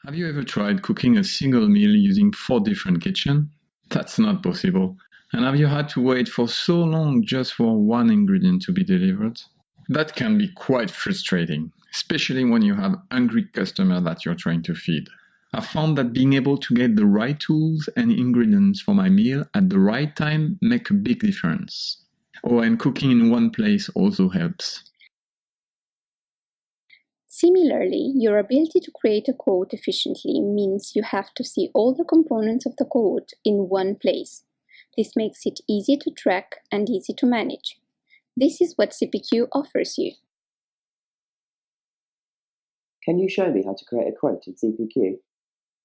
Have you ever tried cooking a single meal using 4 different kitchens? That's not possible. And have you had to wait for so long just for one ingredient to be delivered? That can be quite frustrating, especially when you have hungry customers that you're trying to feed. I found that being able to get the right tools and ingredients for my meal at the right time make a big difference. Oh, and cooking in one place also helps. Similarly, your ability to create a quote efficiently means you have to see all the components of the quote in one place. This makes it easy to track and easy to manage. This is what Cpq offers you. Can you show me how to create a quote in Cpq?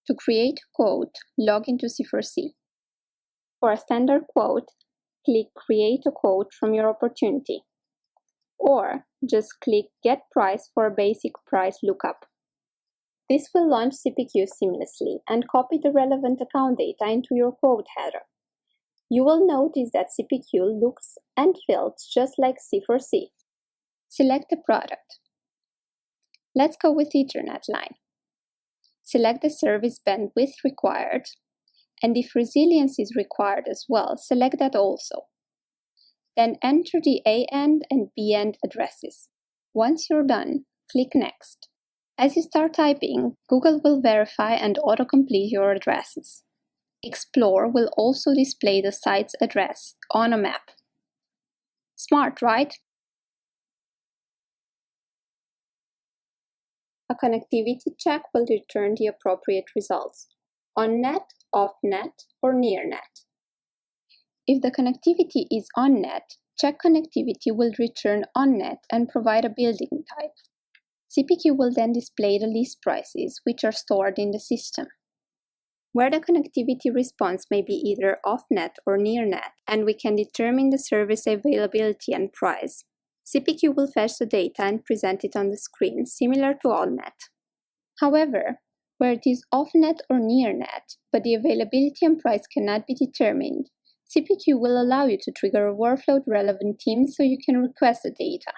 To create a quote, log into C4C. For a standard quote, click Create a Quote from your opportunity. Or just click Get Price for a basic price lookup. This will launch Cpq seamlessly and copy the relevant account data into your quote header. You will notice that Cpq looks and feels just like C4C. Select the product. Let's go with Ethernet line. Select the service bandwidth required, and if resilience is required as well, select that also. Then enter the A-end and B-end addresses. Once you're done, click Next. As you start typing, Google will verify and autocomplete your addresses. Explore will also display the site's address on a map. Smart, right? A connectivity check will return the appropriate results: on-net, off-net, or near-net. If the connectivity is on-net, check connectivity will return on-net and provide a building type. Cpq will then display the list prices, which are stored in the system. Where the connectivity response may be either off-net or near-net, and we can determine the service availability and price, Cpq will fetch the data and present it on the screen, similar to on-net. However, where it is off-net or near-net, but the availability and price cannot be determined, Cpq will allow you to trigger a workload-relevant team so you can request the data.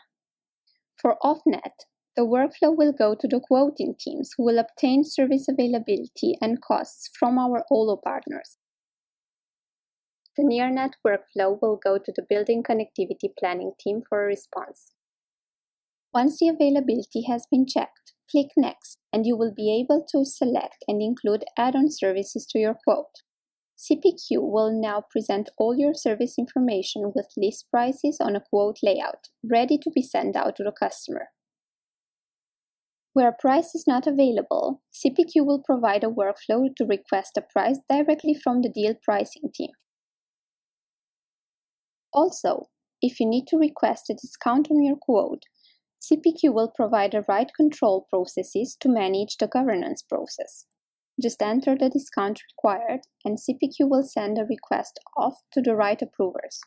For off-net, the workflow will go to the quoting teams who will obtain service availability and costs from our OLO partners. The near-net workflow will go to the building connectivity planning team for a response. Once the availability has been checked, click Next, and you will be able to select and include add-on services to your quote. Cpq will now present all your service information with list prices on a quote layout, ready to be sent out to the customer. Where a price is not available, Cpq will provide a workflow to request a price directly from the deal pricing team. Also, if you need to request a discount on your quote, Cpq will provide the right control processes to manage the governance process. Just enter the discount required, and Cpq will send a request off to the right approvers.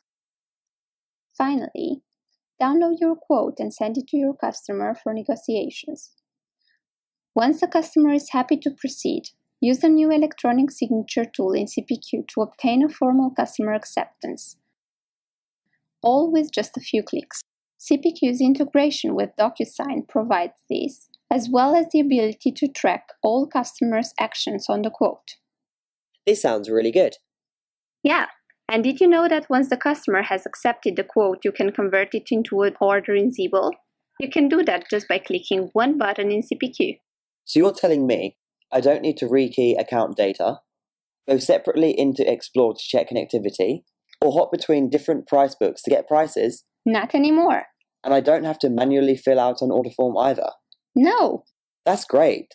Finally, download your quote and send it to your customer for negotiations. Once the customer is happy to proceed, use the new electronic signature tool in Cpq to obtain a formal customer acceptance, all with just a few clicks. Cpq's integration with DocuSign provides this, as well as the ability to track all customers' actions on the quote. This sounds really good. Yeah, and did you know that once the customer has accepted the quote, you can convert it into an order in Zebel? You can do that just by clicking one button in Cpq. So you're telling me I don't need to rekey account data, go separately into Explore to check connectivity, or hop between different price books to get prices? Not anymore. And I don't have to manually fill out an order form either? No. That's great.